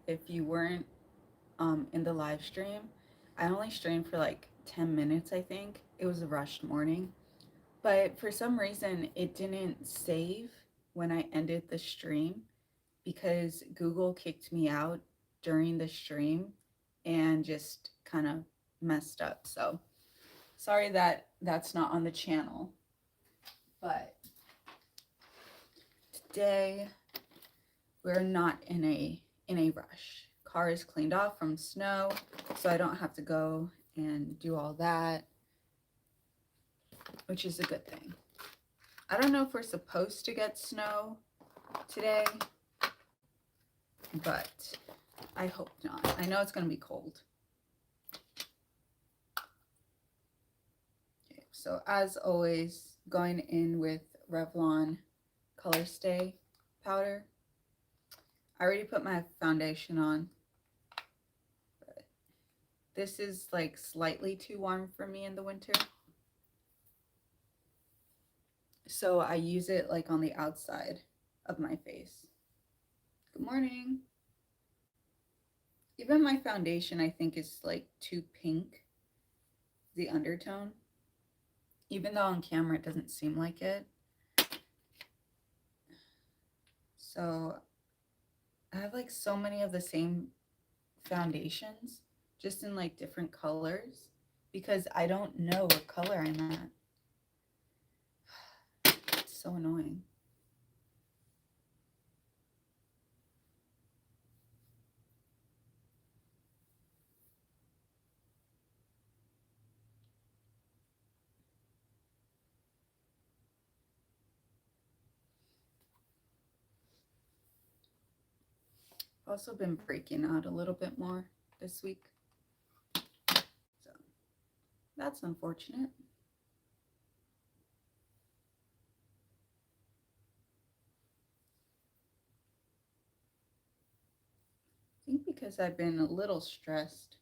if you weren't in the live stream, I only streamed for like 10 minutes, I think. It was a rushed morning. But for some reason, it didn't save when I ended the stream because Google kicked me out during the stream and just kind of messed up. So sorry that that's not on the channel. But today we're not in a rush. Car is cleaned off from snow, so I don't have to go and do all that, which is a good thing. I don't know if we're supposed to get snow today, but I hope not. I know it's going to be cold. Okay, so as always, going in with Revlon Color Stay powder. I already put my foundation on, but this is like slightly too warm for me in the winter. So I use it like on the outside of my face. Good morning. Even my foundation, I think, is like too pink, the undertone. Even though on camera it doesn't seem like it. So I have like so many of the same foundations, just in like different colors, because I don't know what color I'm at. It's so annoying. I've also been breaking out a little bit more this week. So that's unfortunate. I think because I've been a little stressed.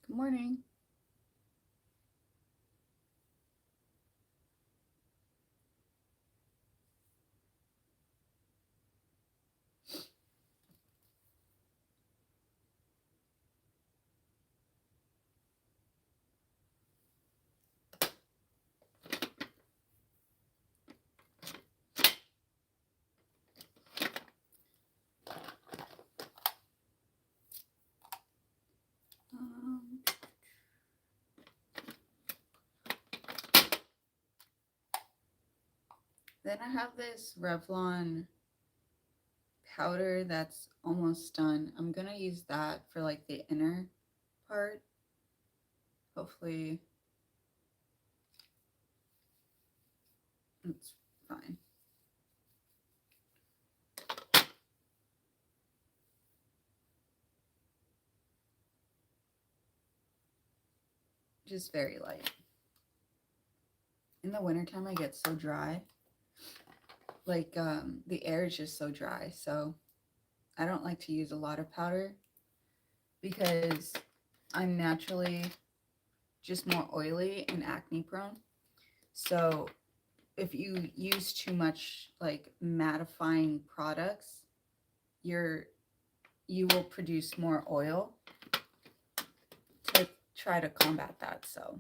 Good morning. Um, then I have this Revlon powder that's almost done. I'm gonna use that for like the inner part. Hopefully it's fine. Just very light. In the wintertime I get so dry. Like the air is just so dry. So I don't like to use a lot of powder because I'm naturally just more oily and acne prone. So if you use too much like mattifying products, you will produce more oil to try to combat that. So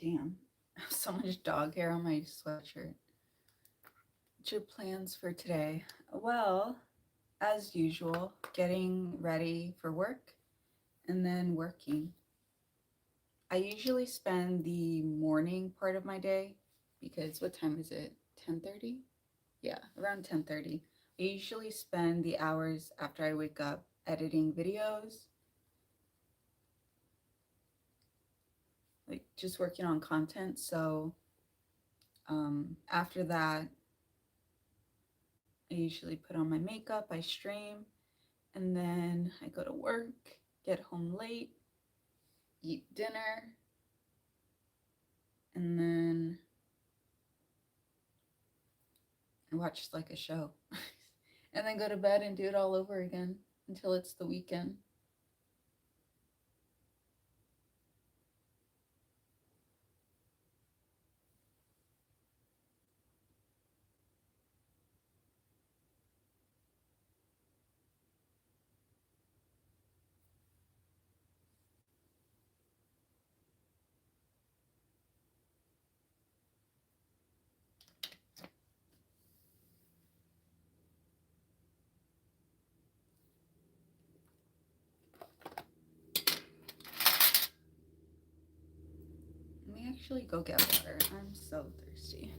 Damn. So much dog hair on my sweatshirt. What's your plans for today? Well, as usual, getting ready for work and then working. I usually spend the morning part of my day because what time is it? 10:30? Yeah, around 10:30. I usually spend the hours after I wake up editing videos, like just working on content. So after that, I usually put on my makeup, I stream, and then I go to work, get home late, eat dinner, and then I watch like a show, and then go to bed and do it all over again until it's the weekend. Let me actually go get water. I'm so thirsty.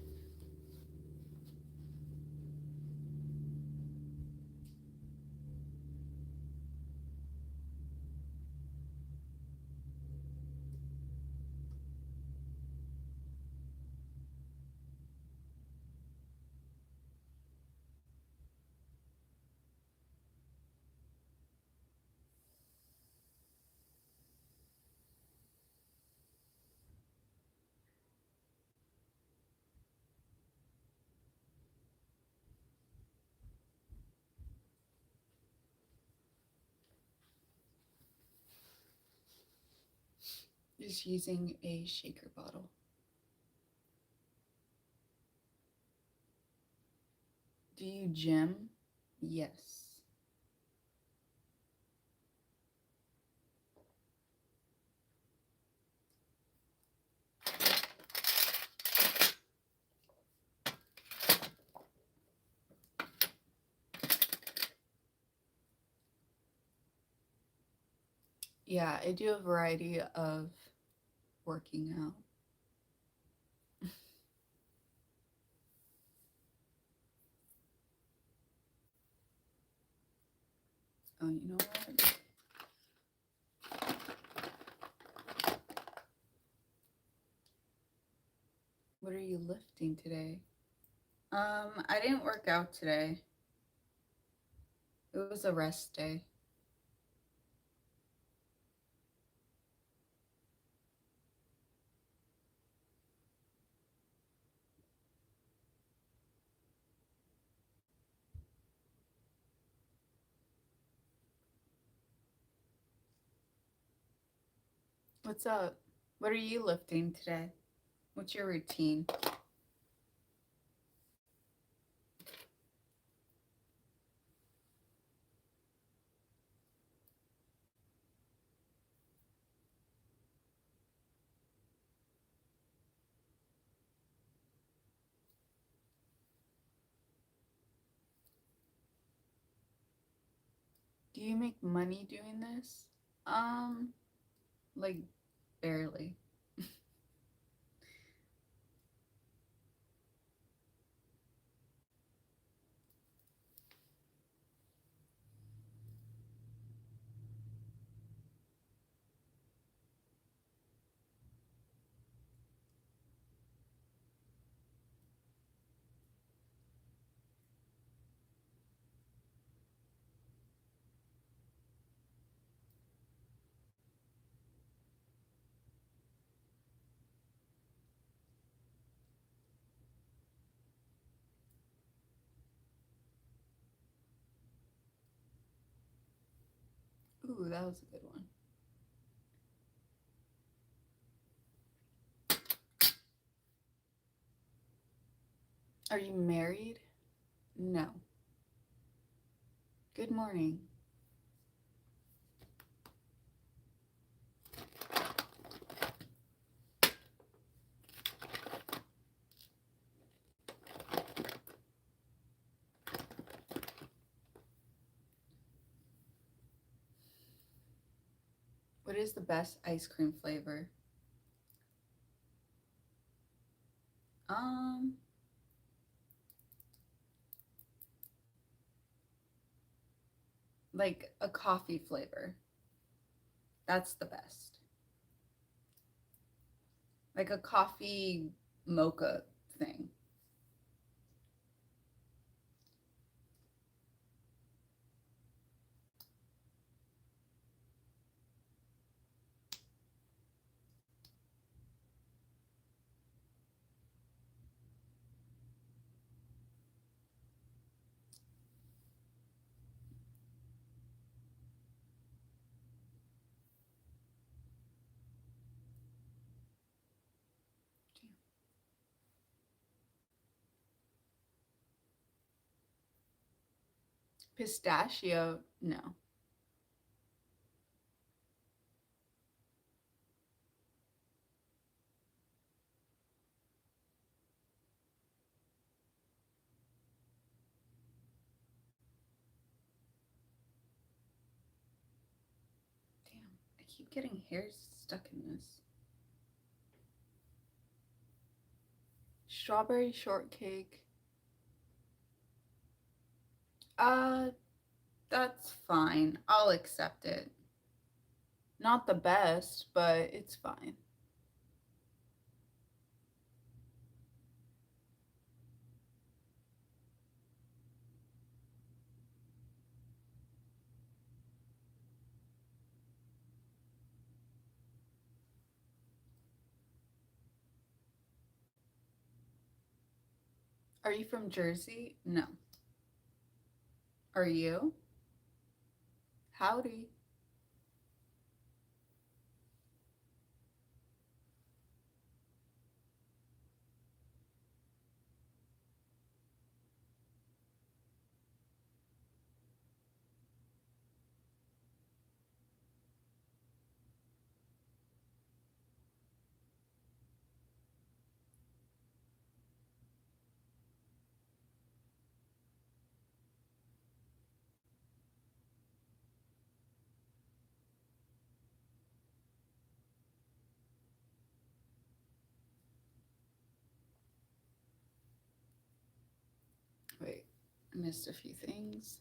Just using a shaker bottle. Do you gym? Yes. Yeah, I do a variety of working out. Oh, you know what? What are you lifting today? I didn't work out today. It was a rest day. What's up? What are you lifting today? What's your routine? Do you make money doing this? Um, like barely. Ooh, that was a good one. Are you married? No. Good morning. What is the best ice cream flavor? Um, like a coffee flavor. That's the best. Like a coffee mocha thing. Pistachio, no. Damn, I keep getting hairs stuck in this. Strawberry shortcake. Uh, that's fine. I'll accept it. Not the best, but it's fine. Are you from Jersey? No. Are you? Howdy. Wait, I missed a few things.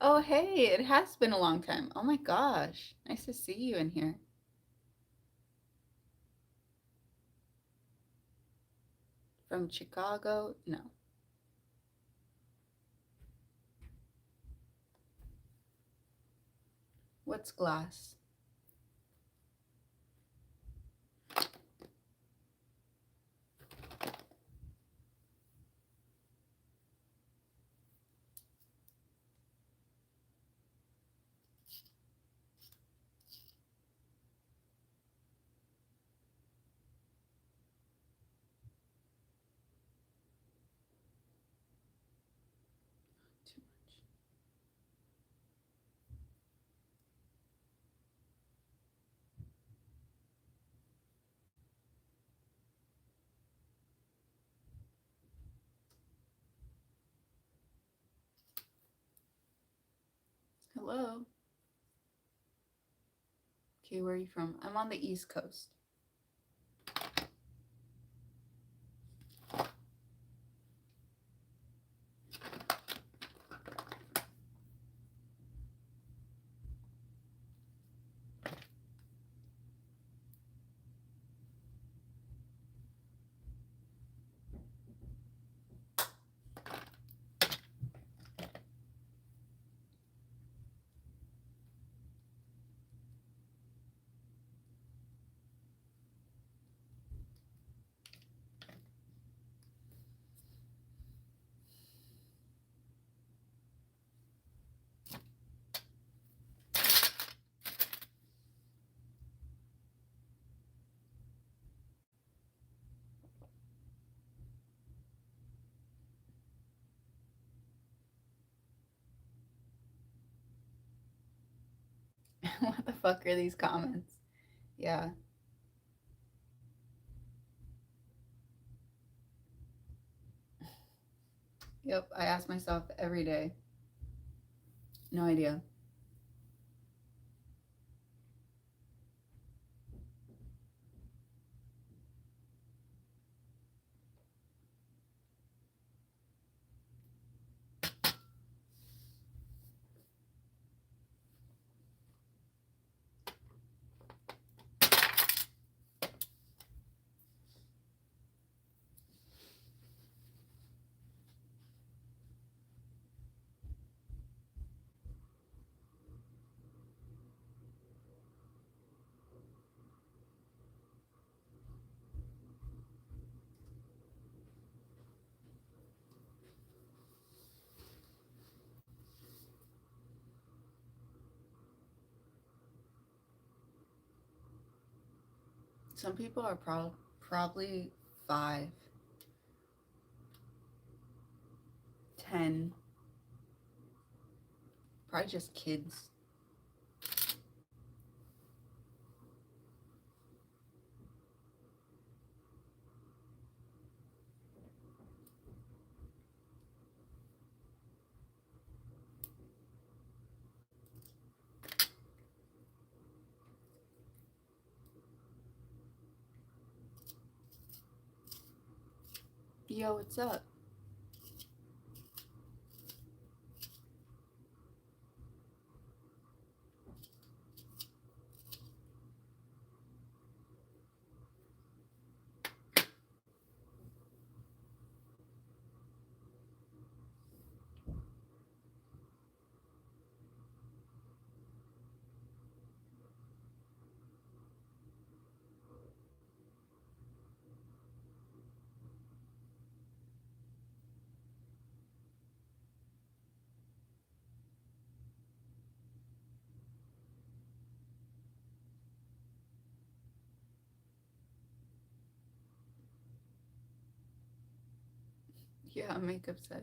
Oh, hey, it has been a long time. Oh my gosh. Nice to see you in here. From Chicago? No. What's glass? Too much. Hello. Okay, where are you from? I'm on the East Coast. fuck are these comments? Yeah. Yep. I ask myself every day. No idea. Some people are probably 5, 10, probably just kids. Yo, what's up? Yeah, makeup sesh.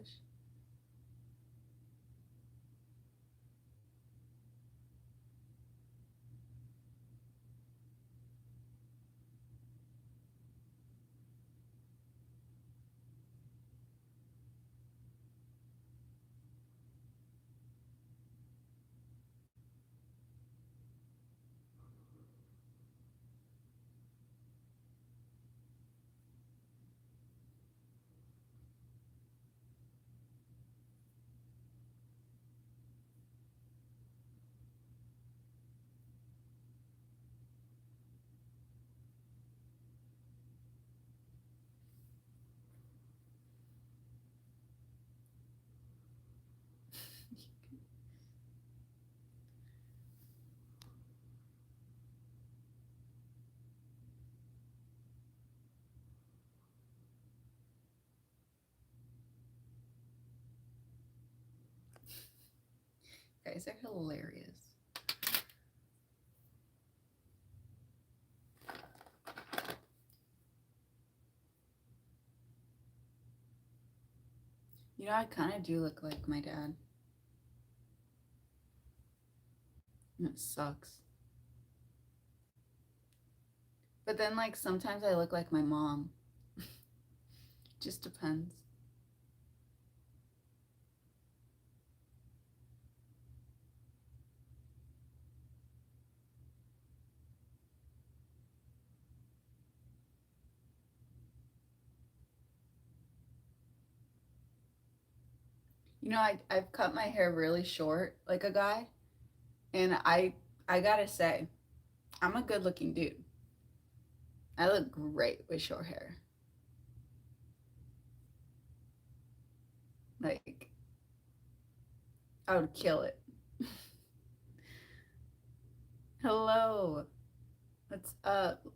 Guys are hilarious. You know, I kind of do look like my dad. And it sucks. But then, like, sometimes I look like my mom. Just depends. You know, I've cut my hair really short like a guy, and I gotta say, I'm a good looking dude. I look great with short hair. Like, I would kill it. Hello. What's up?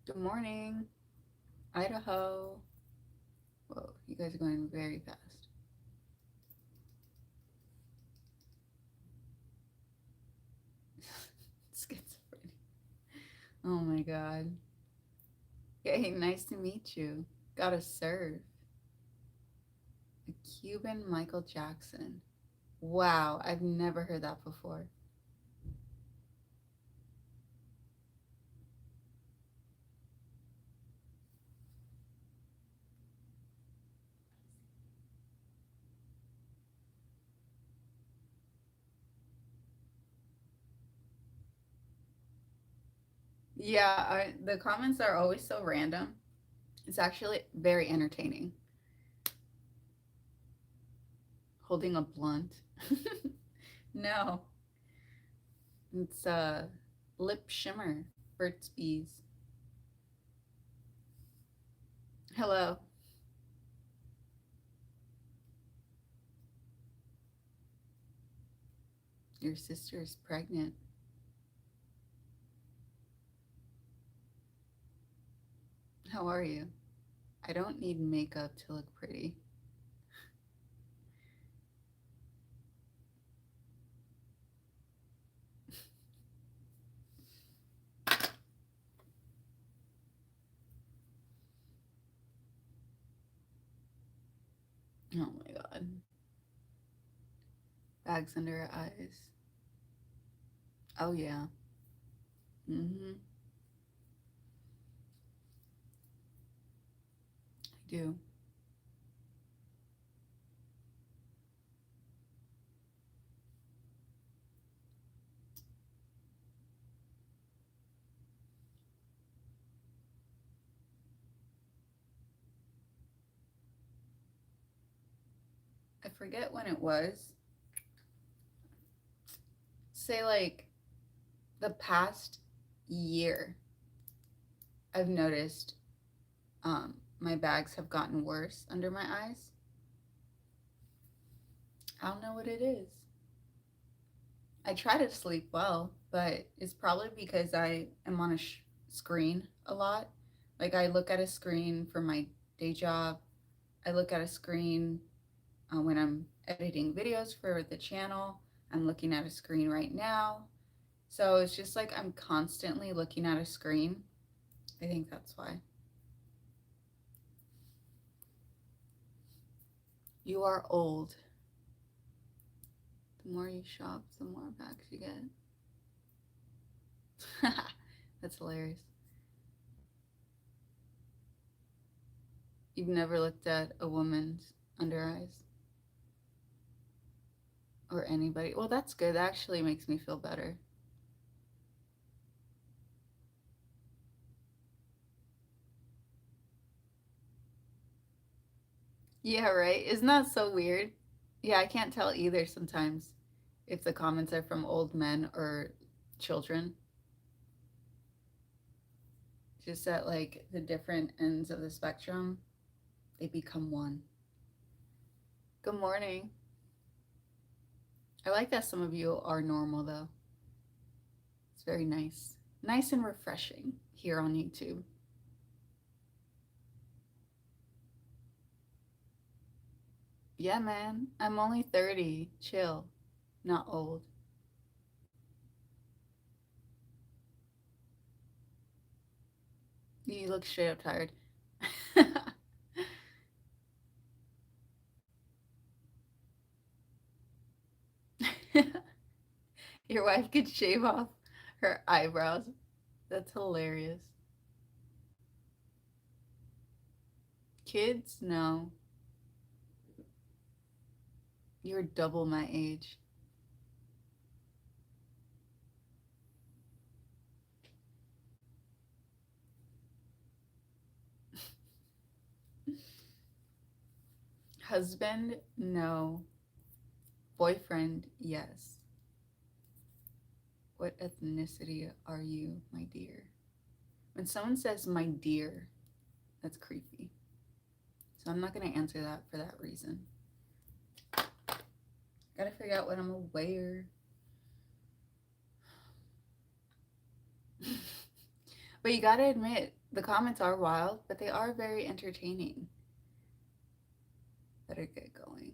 Good morning, Idaho. Whoa, you guys are going very fast. Oh my god. Hey, nice to meet you. Gotta serve. A Cuban Michael Jackson. Wow, I've never heard that before. Yeah, the comments are always so random. It's actually very entertaining. Holding a blunt. No, it's lip shimmer. Burt's Bees. Hello. Your sister is pregnant. How are you? I don't need makeup to look pretty. Oh my god. Bags under her eyes. Oh yeah. Mm-hmm. I do. I forget when it was. Say like the past year, I've noticed my bags have gotten worse under my eyes. I don't know what it is. I try to sleep well, but it's probably because I am on a screen a lot. Like I look at a screen for my day job. I look at a screen when I'm editing videos for the channel. I'm looking at a screen right now. So it's just like I'm constantly looking at a screen. I think that's why. You are old. The more you shop, the more bags you get. That's hilarious. You've never looked at a woman's under eyes or anybody. Well, that's good. That actually makes me feel better. Yeah, right? Isn't that so weird? Yeah, I can't tell either sometimes if the comments are from old men or children. Just at like the different ends of the spectrum, they become one. Good morning. I like that some of you are normal though. It's very nice. Nice and refreshing here on YouTube. Yeah, man. I'm only 30. Chill. Not old. You look straight up tired. Your wife could shave off her eyebrows. That's hilarious. Kids? No. You're double my age. Husband? No. Boyfriend? Yes. What ethnicity are you, my dear? When someone says my dear, that's creepy. So I'm not going to answer that for that reason. Gotta figure out what I'm gonna wear. But you gotta admit, the comments are wild, but they are very entertaining. Better get going.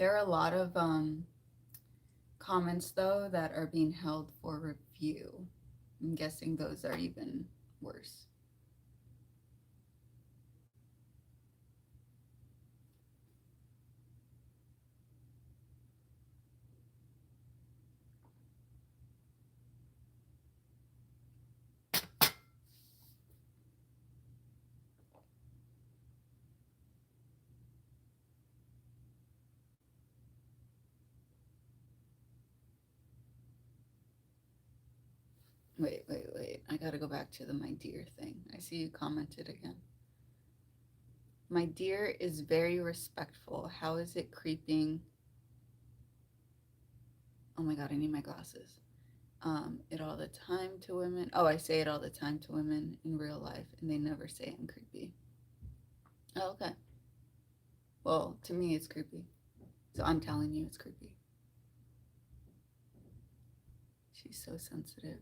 There are a lot of comments though that are being held for review. I'm guessing those are even worse. Wait, wait, wait. I gotta go back to the my dear thing. I see you commented again. My dear is very respectful. How is it creeping? Oh my god, I need my glasses. It all the time to women. Oh, I say it all the time to women in real life, and they never say I'm creepy. Oh, okay. Well, to me, it's creepy. So I'm telling you, it's creepy. She's so sensitive.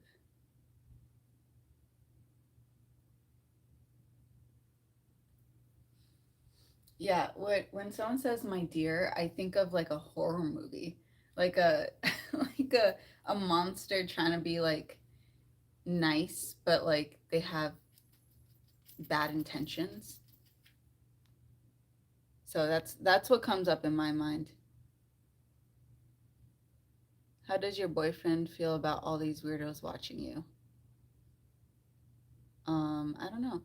Yeah, when someone says my dear, I think of like a horror movie, like a like a monster trying to be like nice, but like they have bad intentions. So that's what comes up in my mind. How does your boyfriend feel about all these weirdos watching you? I don't know.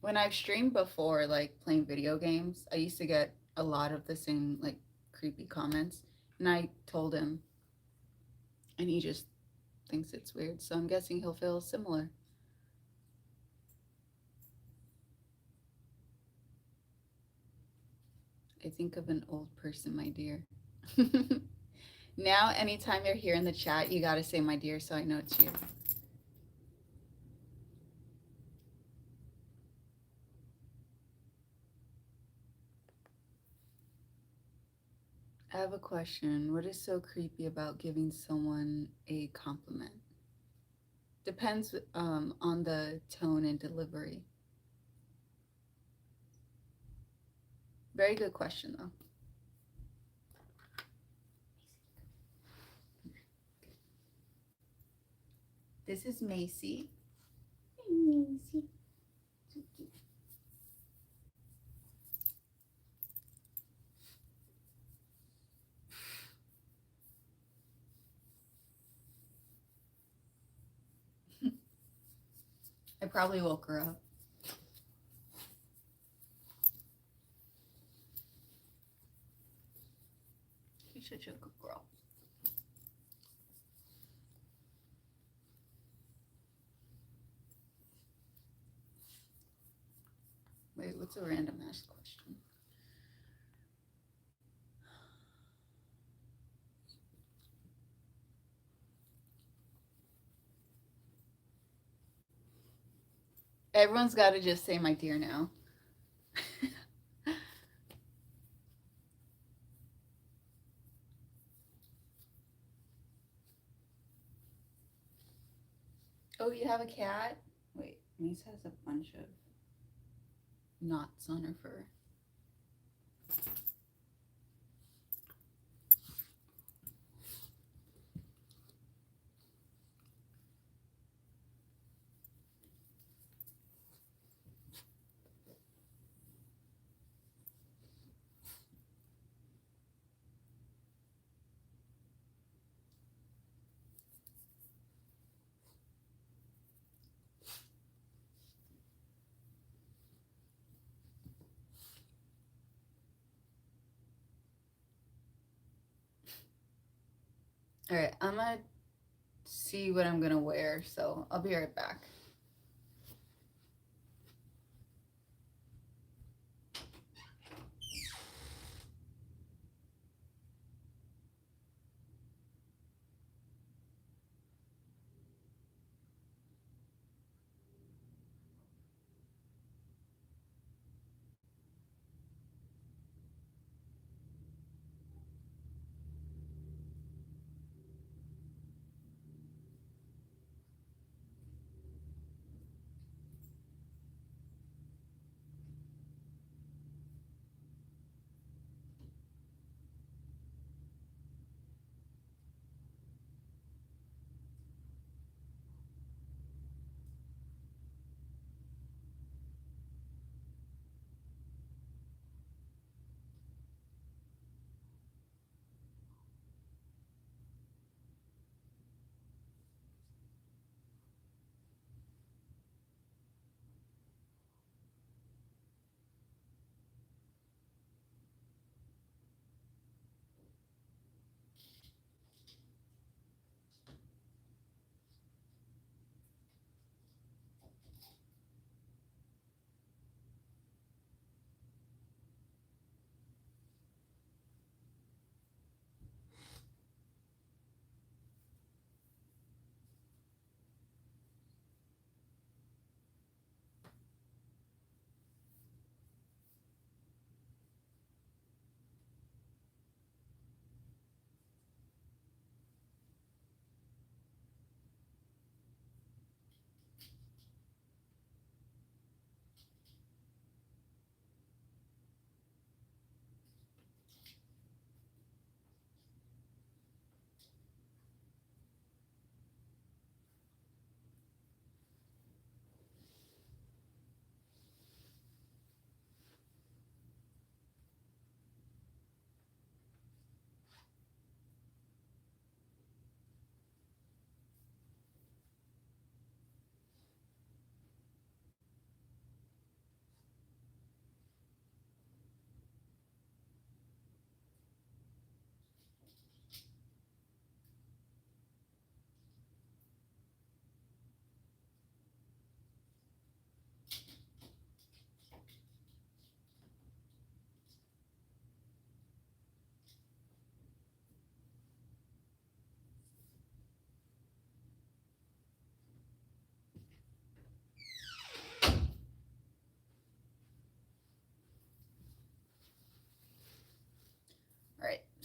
When I've streamed before, like playing video games, I used to get a lot of the same like creepy comments, and I told him, and he just thinks it's weird. So I'm guessing he'll feel similar. I think of an old person, my dear. Now, anytime you're here in the chat, you gotta say my dear so I know it's you. I have a question. What is so creepy about giving someone a compliment? Depends on the tone and delivery. Very good question, though. This is Macy. Hey, Macy. I probably woke her up. She's such a good girl. Wait, what's a random ass question? Everyone's got to just say my dear now. Oh, you have a cat? Wait, Mace has a bunch of knots on her fur. All right, I'm gonna see what I'm gonna wear, so I'll be right back.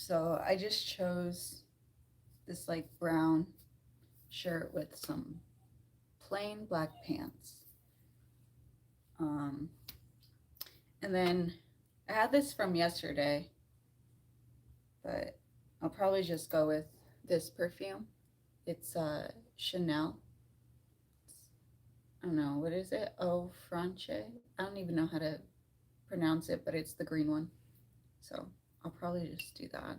So I just chose this like brown shirt with some plain black pants. Um, and then I had this from yesterday, but I'll probably just go with this perfume. It's Chanel. I don't know, what is it? Oh, Franche? I don't even know how to pronounce it, but it's the green one. So I'll probably just do that.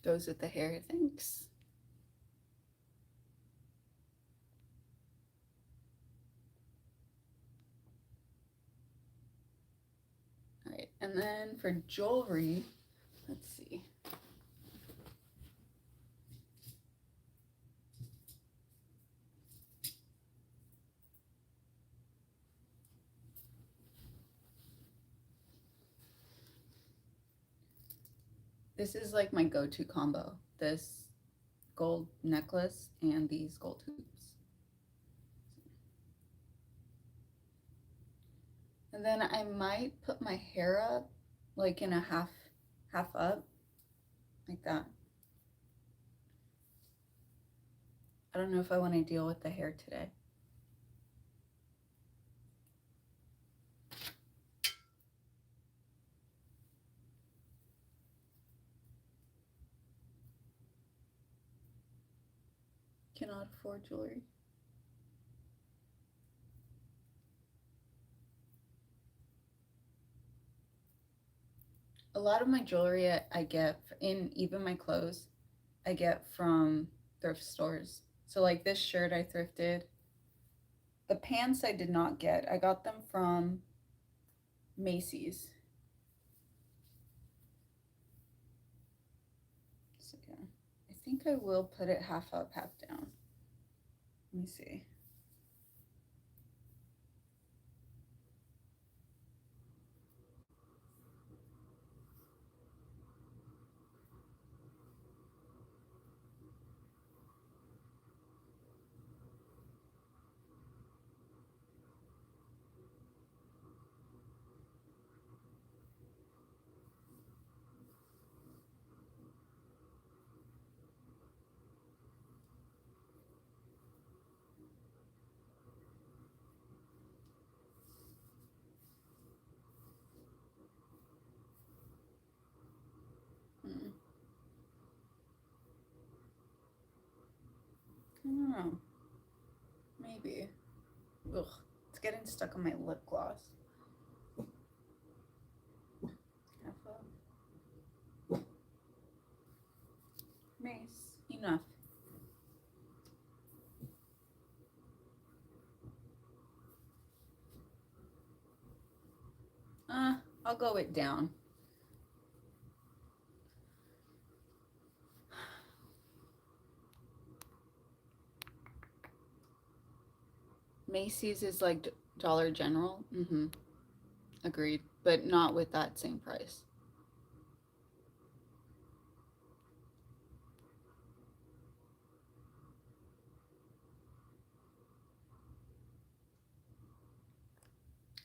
Goes with the hair, thanks. All right, and then for jewelry, let's see. This is like my go-to combo. This gold necklace and these gold hoops. And then I might put my hair up like in a half up like that. I don't know if I want to deal with the hair today. Cannot afford jewelry. A lot of my jewelry I get in, even my clothes, I get from thrift stores. So like this shirt I thrifted. The pants I did not get. I got them from Macy's. So yeah, I think I will put it half up, half down. Let me see. Hmm. I don't know. Maybe. Ugh, it's getting stuck on my lip gloss. Half up. Mace. Enough. I'll go it down. Macy's is like Dollar General. Mm-hmm. Agreed. But not with that same price.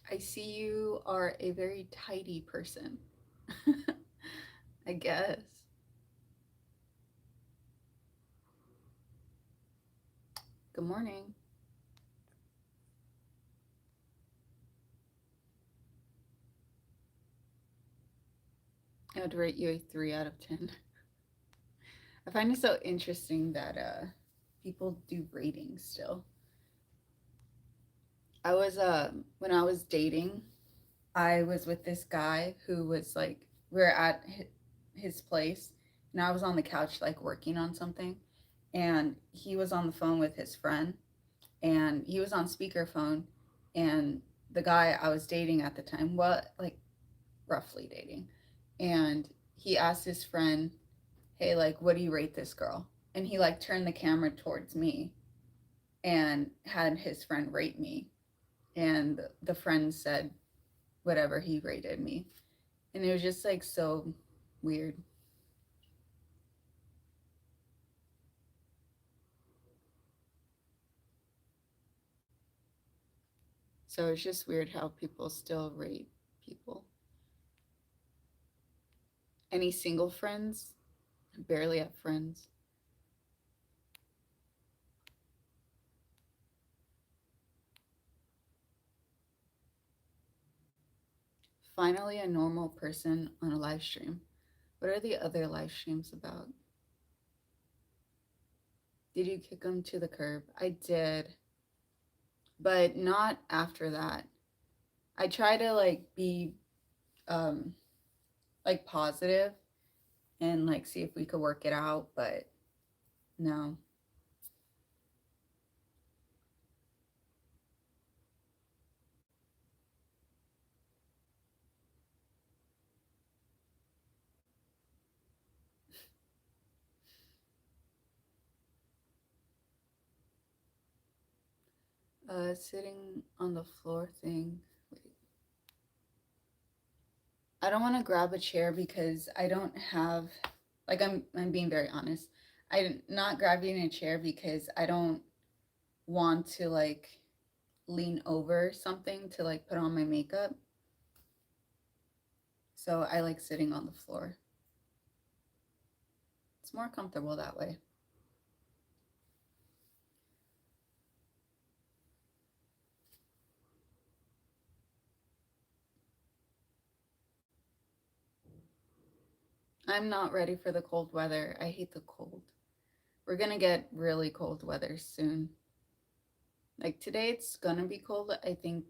I see you are a very tidy person. I guess. Good morning. I would rate you a 3 out of 10. I find it so interesting that people do ratings still. I was when I was dating, I was with this guy who was like we were at his place and I was on the couch like working on something and he was on the phone with his friend and he was on speakerphone and the guy I was dating at the time, what like roughly dating, and he asked his friend, hey, like, what do you rate this girl? And he like turned the camera towards me and had his friend rate me. And the friend said whatever he rated me. And it was just like so weird. So it's just weird how people still rate people. Any single friends? I barely have friends. Finally, a normal person on a live stream. What are the other live streams about? Did you kick them to the curb? I did, but not after that. I try to like be um like positive and like see if we could work it out, but no. Sitting on the floor thing. Wait. I don't want to grab a chair because I don't have like I'm being very honest. I'm not grabbing a chair because I don't want to like lean over something to like put on my makeup. So I like sitting on the floor. It's more comfortable that way. I'm not ready for the cold weather. I hate the cold. We're gonna get really cold weather soon. Like today, it's gonna be cold, I think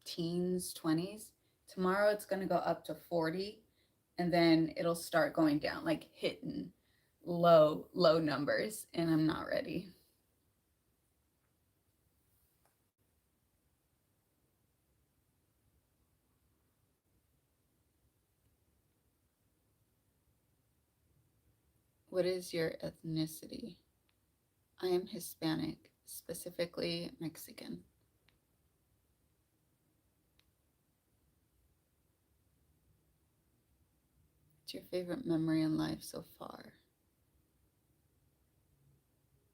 teens, 20s. Tomorrow, it's gonna go up to 40, and then it'll start going down, like hitting low numbers, and I'm not ready. What is your ethnicity? I am Hispanic, specifically Mexican. What's your favorite memory in life so far?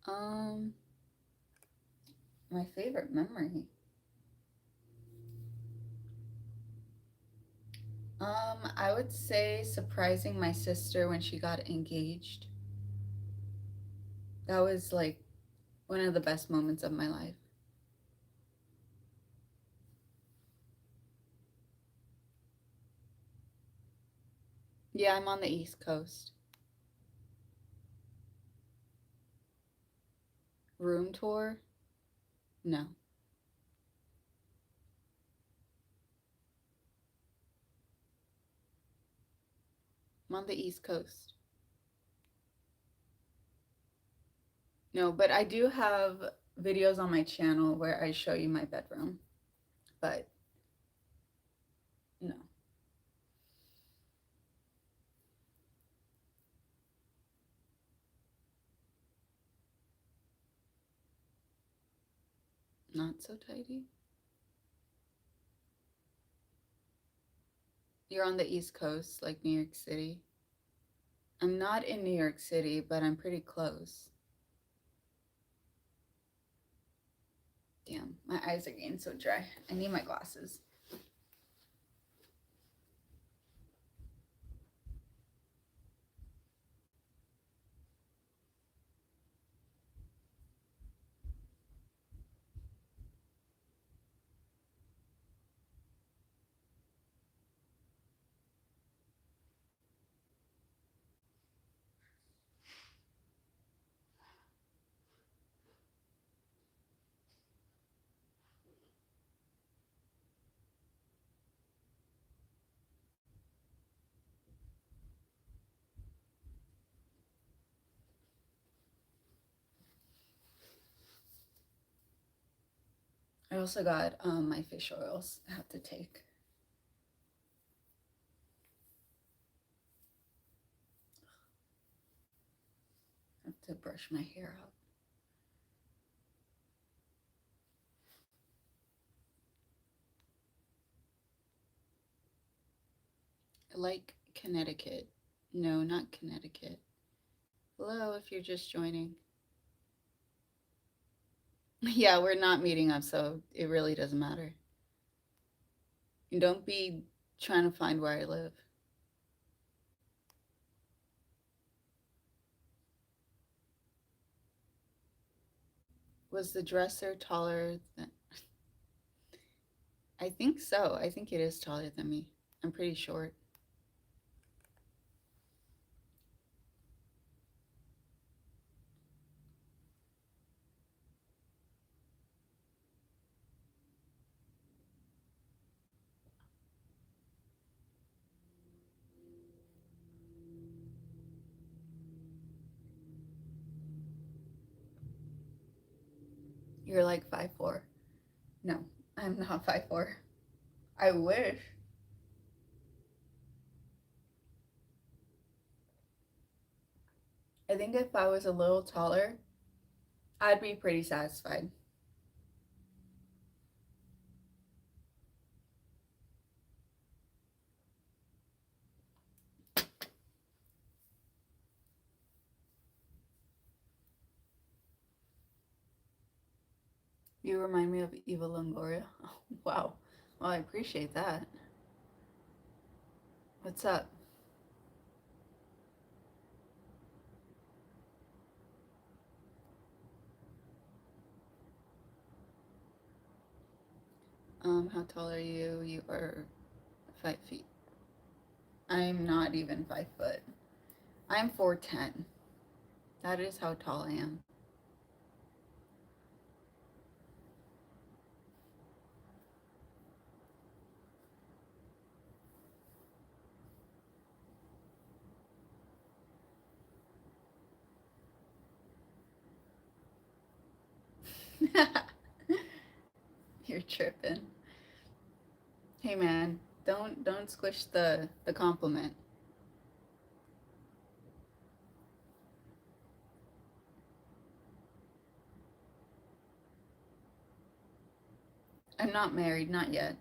Um, my favorite memory. I would say surprising my sister when she got engaged. That was like one of the best moments of my life. Yeah, I'm on the East Coast. Room tour? No, I'm on the East Coast. No, but I do have videos on my channel where I show you my bedroom, but no, not so tidy. You're on the East Coast, like New York City. I'm not in New York City, but I'm pretty close. Damn, my eyes are getting so dry. I need my glasses. I also got my fish oils I have to take. I have to brush my hair out. I like Connecticut. No, not Connecticut. Hello, if you're just joining. Yeah, we're not meeting up, so it really doesn't matter. And don't be trying to find where I live. Was the dresser taller than. I think so. I think it is taller than me. I'm pretty short. You're like 5'4". No, I'm not 5'4". I wish. I think if I was a little taller, I'd be pretty satisfied. You remind me of Eva Longoria. Oh, wow. Well, I appreciate that. What's up? How tall are you? You are 5 feet. I'm not even 5 foot. I'm 4'10". That is how tall I am. You're tripping. Hey man, don't squish the compliment. I'm not married, not yet.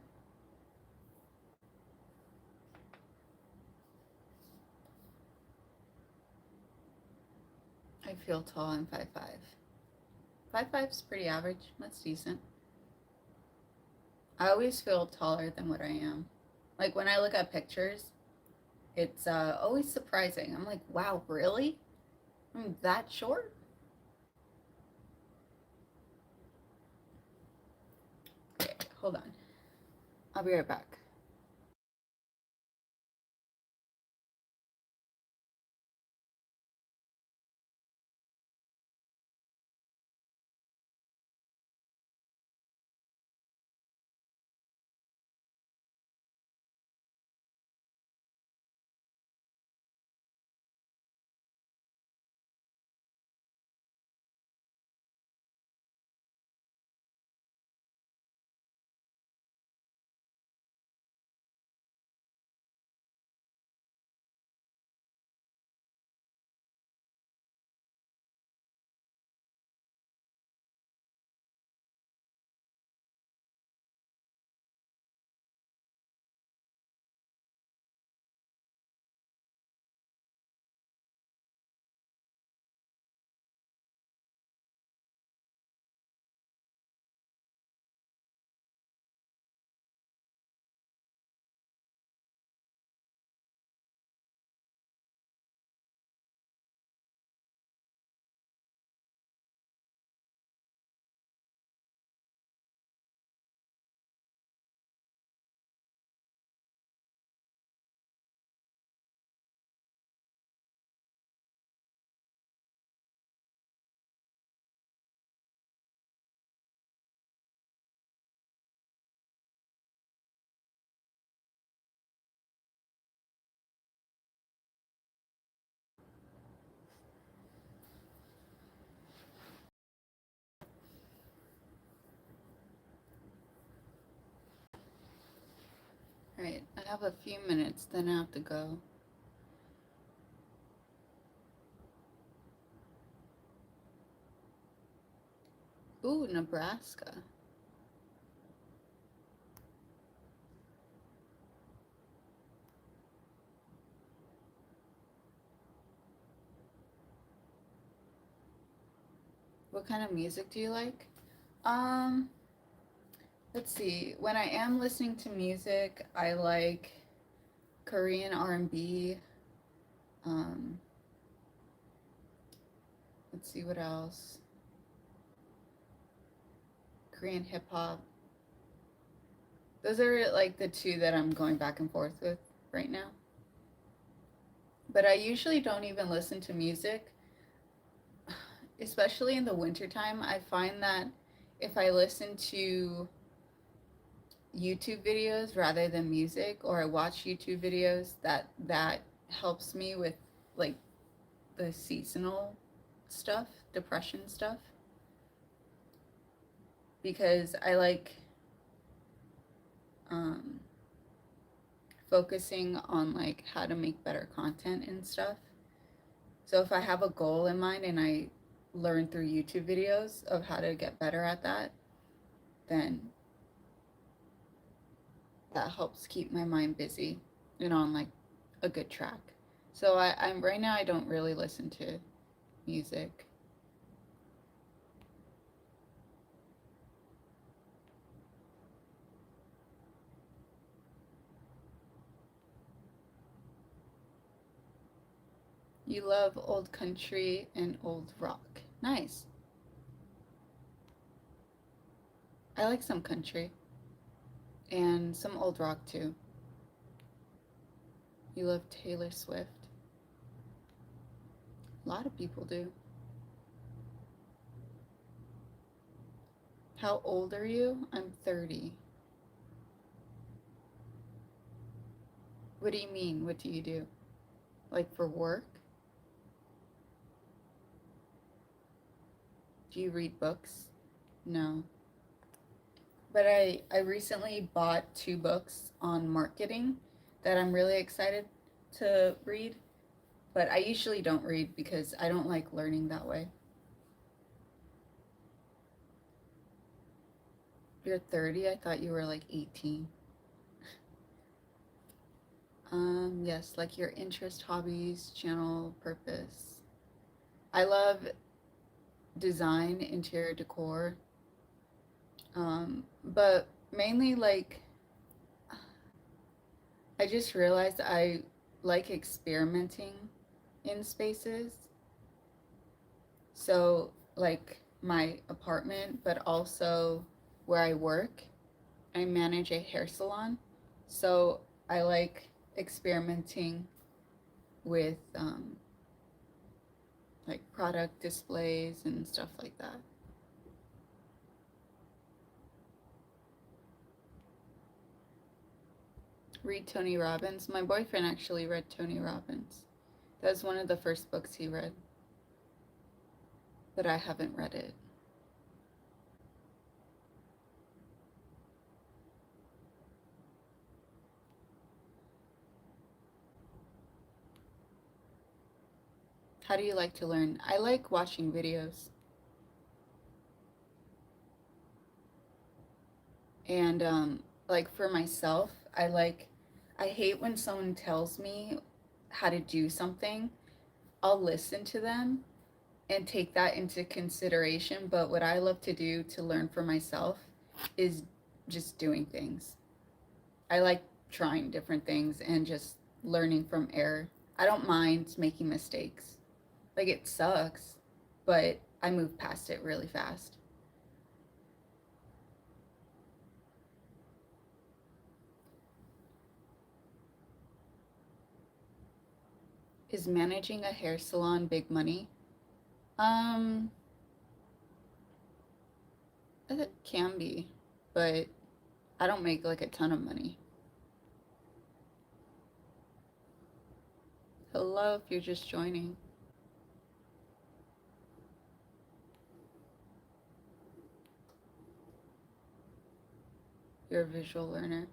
I feel tall. I'm 5'5". 5'5's pretty average. That's decent. I always feel taller than what I am. Like when I look at pictures, it's always surprising. I'm like, wow, really? I'm that short? Okay, hold on. I'll be right back. All right, I have a few minutes, then I have to go. Ooh, Nebraska. What kind of music do you like? Um, Let's see. When I am listening to music, I like Korean R&B. Um, let's see what else. Korean hip hop. Those are like the two that I'm going back and forth with right now. But I usually don't even listen to music, especially in the wintertime. I find that if I listen to YouTube videos rather than music, or I watch YouTube videos, that helps me with like the seasonal stuff, depression stuff, because I like um, focusing on like how to make better content and stuff. So if I have a goal in mind and I learn through YouTube videos of how to get better at that, then that helps keep my mind busy and on like a good track. So I'm right now I don't really listen to music. You love old country and old rock. Nice. I like some country and some old rock too. You love Taylor Swift. A lot of people do. How old are you? I'm 30. What do you mean? What do you do? Like for work? Do you read books? No. But I recently bought two books on marketing that I'm really excited to read. But I usually don't read because I don't like learning that way. You're 30? I thought you were like 18. Yes, like your interest, hobbies, channel, purpose. I love design, interior decor, but mainly like I just realized I like experimenting in spaces. So, like my apartment, but also where I work, I manage a hair salon. So, I like experimenting with like product displays and stuff like that. Read Tony Robbins. My boyfriend actually read Tony Robbins. That was one of the first books he read, but I haven't read it. How do you like to learn? I like watching videos. And like for myself, I hate when someone tells me how to do something. I'll listen to them and take that into consideration. But what I love to do to learn for myself is just doing things. I like trying different things and just learning from error. I don't mind making mistakes. Like it sucks, but I move past it really fast. Is managing a hair salon big money? Um, it can be, but I don't make like a ton of money. Hello, if you're just joining. You're a visual learner.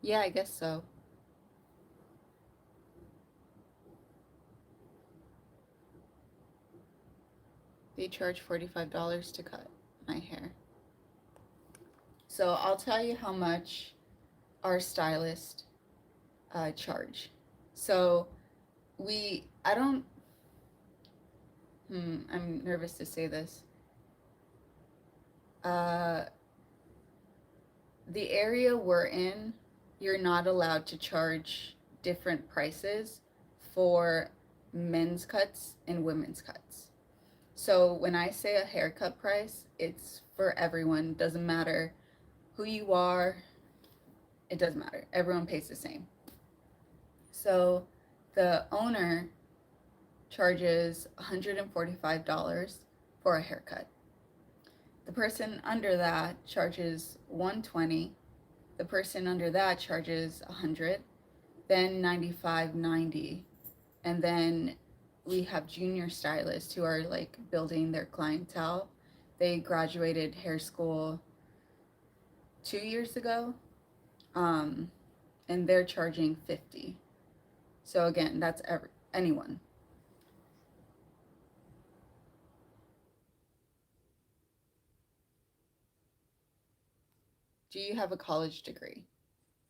Yeah, I guess so. They charge $45 to cut my hair. So I'll tell you how much our stylist charge. So I don't, I'm nervous to say this. Uh, the area we're in, you're not allowed to charge different prices for men's cuts and women's cuts. So when I say a haircut price, it's for everyone. Doesn't matter who you are, it doesn't matter. Everyone pays the same. So the owner charges $145 for a haircut. The person under that charges 120. The person under that charges 100, then 95.90. And then we have junior stylists who are like building their clientele. They graduated hair school 2 years ago, um, and they're charging 50. So again, that's anyone. Do you have a college degree?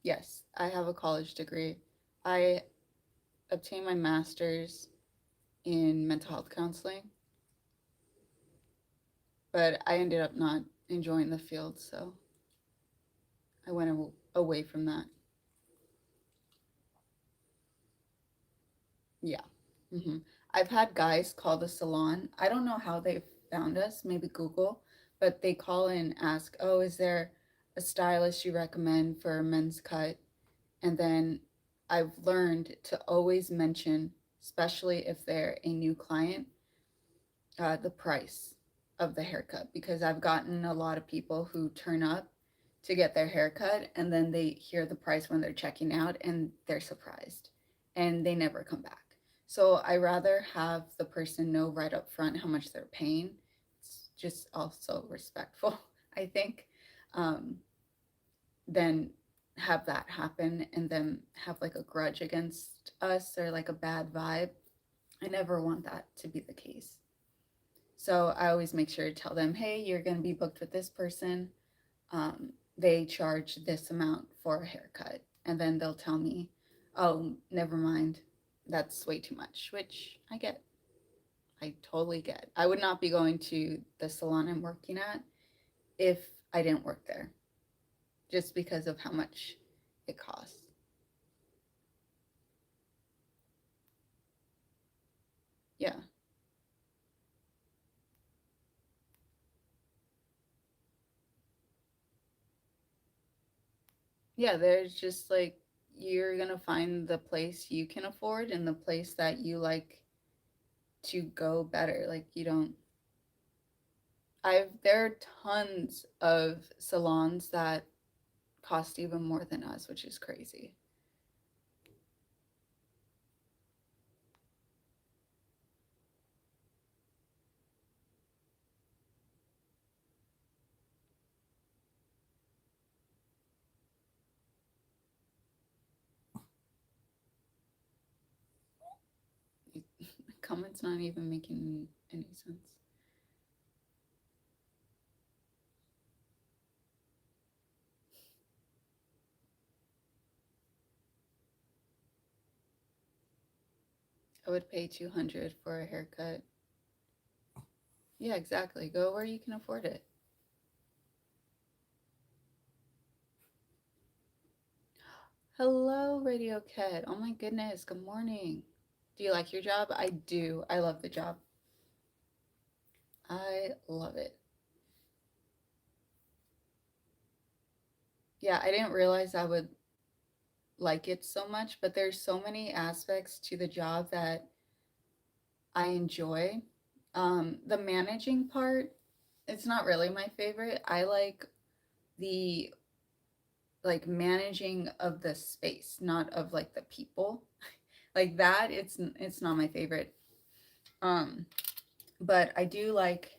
Yes, I have a college degree. I obtained my master's in mental health counseling, but I ended up not enjoying the field, so I went away from that. Yeah. I've had guys call the salon. I don't know how they found us, maybe Google, but they call and ask, "Oh, is there a stylist you recommend for a men's cut?" And then I've learned to always mention, especially if they're a new client, the price of the haircut, because I've gotten a lot of people who turn up to get their haircut and then they hear the price when they're checking out and they're surprised and they never come back. So I rather have the person know right up front how much they're paying. It's just also respectful, I think, um, than have that happen and then have like a grudge against us or like a bad vibe. I never want that to be the case. So I always make sure to tell them, hey, you're going to be booked with this person. They charge this amount for a haircut. And then they'll tell me, oh, never mind. That's way too much, which I get. I totally get. I would not be going to the salon I'm working at if I didn't work there, just because of how much it costs. Yeah. Yeah, there's just like, you're going to find the place you can afford and the place that you like to go better. Like, you don't there are tons of salons that cost even more than us, which is crazy. Comments not even making any sense. I would pay 200 for a haircut. Yeah, exactly. Go where you can afford it. Hello, Radio Cat. Oh my goodness. Good morning. Do you like your job? I do. I love the job. I love it. Yeah, I didn't realize I would like it so much, but there's so many aspects to the job that I enjoy. The managing part, it's not really my favorite. I like the managing of the space, not of like the people. Like that, it's not my favorite. Um, but I do like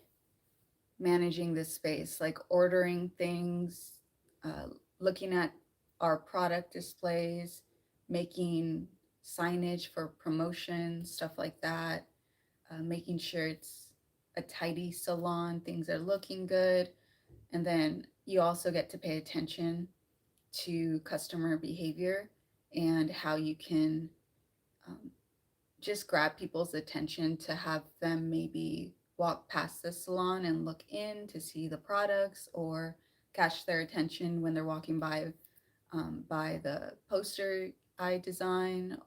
managing the space, like ordering things, uh, looking at our product displays, making signage for promotion, stuff like that, making sure it's a tidy salon, things are looking good. And then you also get to pay attention to customer behavior and how you can um, just grab people's attention to have them maybe walk past the salon and look in to see the products or catch their attention when they're walking by the poster I design.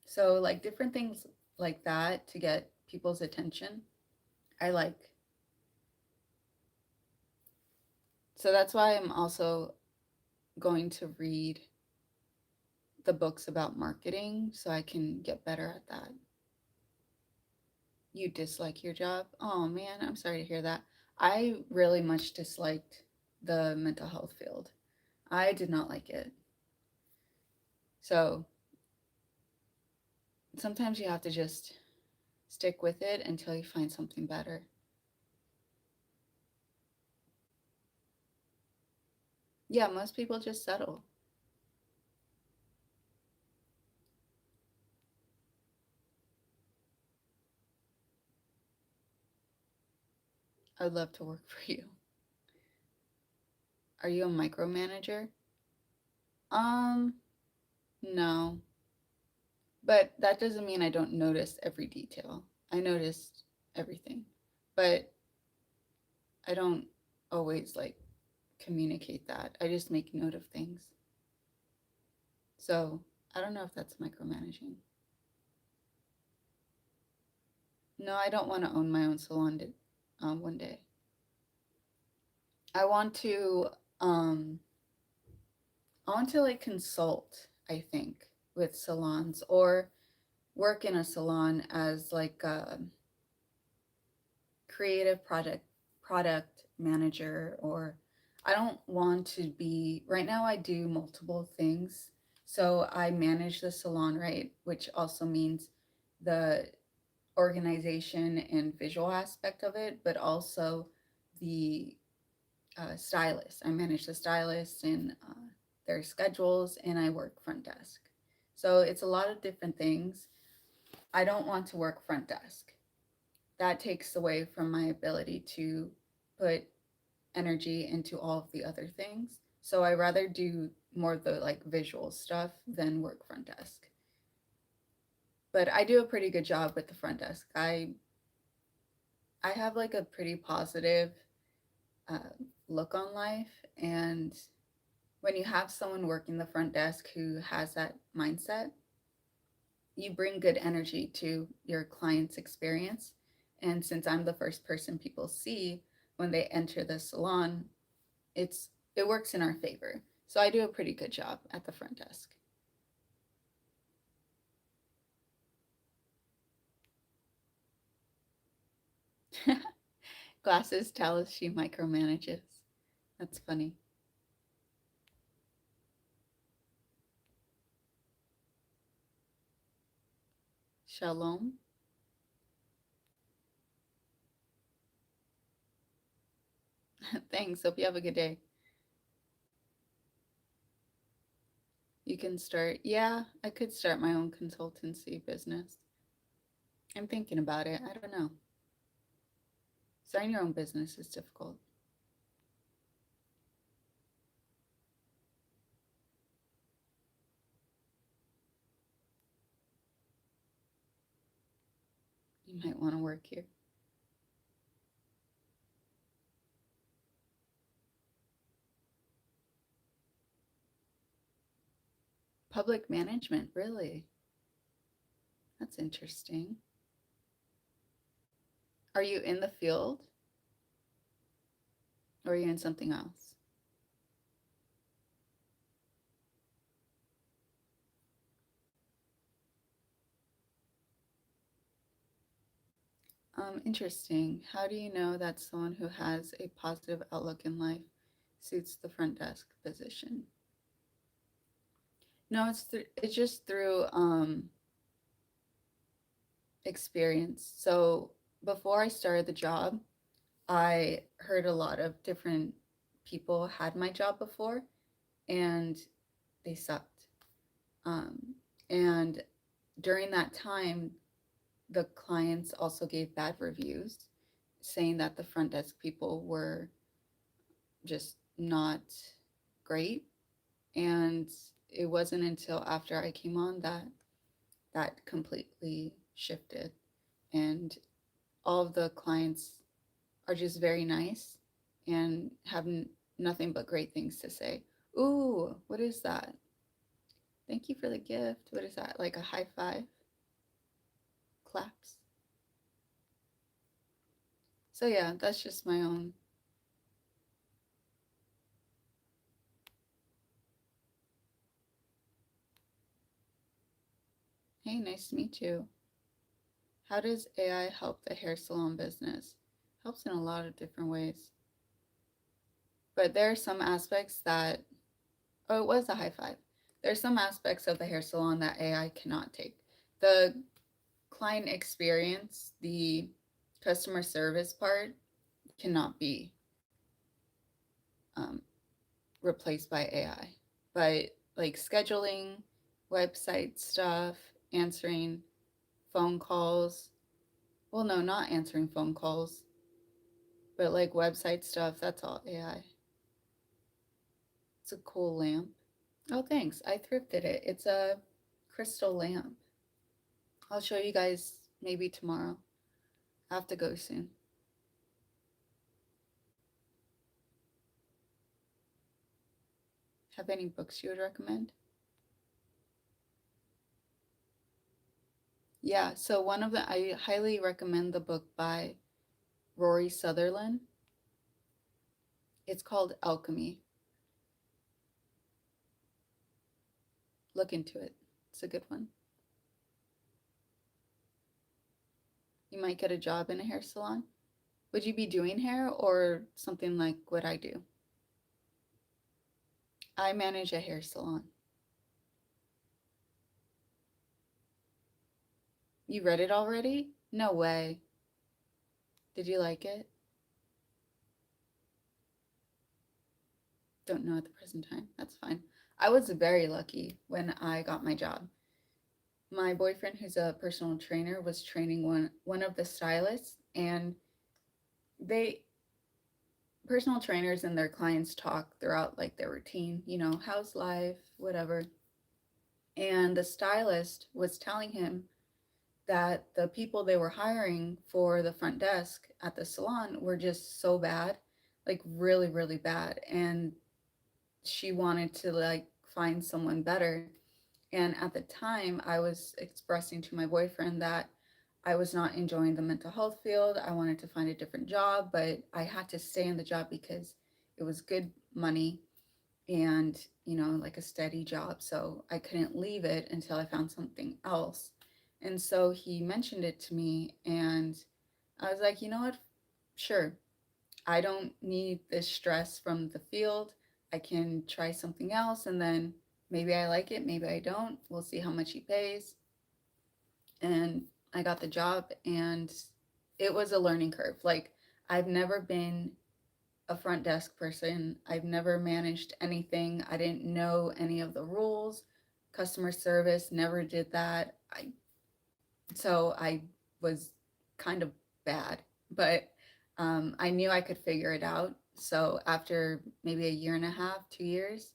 So like different things like that to get people's attention. I like. So that's why I'm also going to read the books about marketing so I can get better at that. You dislike your job? Oh man, I'm sorry to hear that. I really much disliked the mental health field. I did not like it. So sometimes you have to just stick with it until you find something better. Yeah, most people just settle. I'd love to work for you. Are you a micromanager? Um, no. But that doesn't mean I don't notice every detail. I noticed everything. But I don't always like communicate that. I just make note of things. So I don't know if that's micromanaging. No, I don't want to own my own salon one day. I want to um I want to like consult, I think, with salons or work in a salon as like a creative product manager, or I don't want to be right now I do multiple things. So I manage the salon, right, which also means the organization and visual aspect of it, but also the stylist. I manage the stylists and their schedules, and I work front desk. So it's a lot of different things. I don't want to work front desk. That takes away from my ability to put energy into all of the other things. So I rather do more of the like visual stuff than work front desk. But I do a pretty good job with the front desk. I have like a pretty positive uh, look on life, and when you have someone working the front desk who has that mindset, you bring good energy to your client's experience. And since I'm the first person people see when they enter the salon, it works in our favor. So I do a pretty good job at the front desk. Glasses tell us she micromanages. That's funny. Shalom. Thanks. Hope you have a good day. You can start. Yeah, I could start my own consultancy business. I'm thinking about it. I don't know. Starting your own business is difficult. You might want to work here. Public management, really? That's interesting. Are you in the field or are you in something else? Interesting. How do you know that someone who has a positive outlook in life suits the front desk position? No, it's just through experience. So before I started the job, I heard a lot of different people had my job before and they sucked. And during that time, the clients also gave bad reviews saying that the front desk people were just not great. And it wasn't until after I came on that that completely shifted. And all of the clients are just very nice and haven't nothing but great things to say. Ooh, what is that? Thank you for the gift. What is that? Like a high five? Claps? So yeah, that's just my own. Hey, nice to meet you. How does AI help the hair salon business? Helps in a lot of different ways. But there are some aspects that, oh, it was a high five. There's some aspects of the hair salon that AI cannot take. The client experience, the customer service part cannot be um, replaced by AI. But like scheduling, website stuff, answering phone calls, well, no, not answering phone calls, but like website stuff, that's all AI. It's a cool lamp. Oh, thanks. I thrifted it. It's a crystal lamp. I'll show you guys maybe tomorrow. I have to go soon. Have any books you would recommend? Yeah, so one of the I highly recommend the book by Rory Sutherland. It's called Alchemy. Look into it. It's a good one. You might get a job in a hair salon. Would you be doing hair or something like what I do? I manage a hair salon. You read it already? No way. Did you like it? Don't know at the present time. That's fine. I was very lucky when I got my job. My boyfriend, who's a personal trainer, was training one of the stylists, and they personal trainers and their clients talk throughout like their routine, how's life, whatever. And the stylist was telling him that the people they were hiring for the front desk at the salon were just so bad, like really, really bad. And she wanted to like find someone better. And at the time, I was expressing to my boyfriend that I was not enjoying the mental health field. I wanted to find a different job, but I had to stay in the job because it was good money and, like a steady job. So I couldn't leave it until I found something else. And so he mentioned it to me, and I was like, you know what? Sure. I don't need this stress from the field. I can try something else, and then maybe I like it, maybe I don't. We'll see how much he pays. And I got the job, and it was a learning curve. Like, I've never been a front desk person, I've never managed anything. I didn't know any of the rules. Customer service, never did that. So I was kind of bad, but I knew I could figure it out. So after maybe a year and a half, 2 years,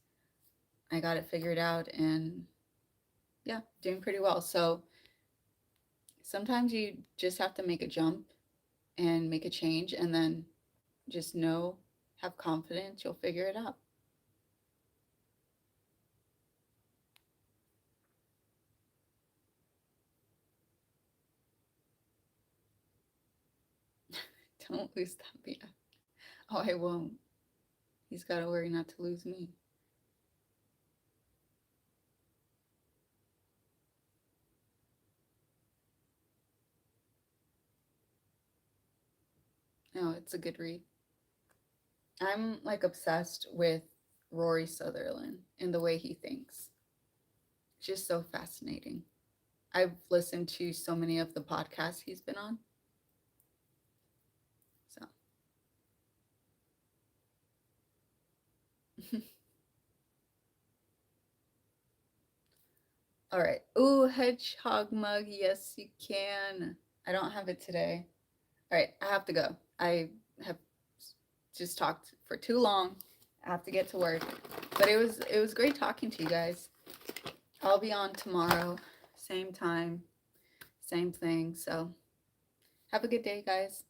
I got it figured out, and yeah, doing pretty well. So sometimes you just have to make a jump and make a change, and then just know, have confidence, you'll figure it out. Don't lose that BF. Oh, I won't. He's got to worry not to lose me. No, it's a good read. I'm like obsessed with Rory Sutherland and the way he thinks. Just so fascinating. I've listened to so many of the podcasts he's been on. So, all right. Ooh, hedgehog mug. Yes, you can. I don't have it today. All right, I have to go. I have just talked for too long. I have to get to work. But it was great talking to you guys. I'll be on tomorrow, same time, same thing. So, have a good day, guys.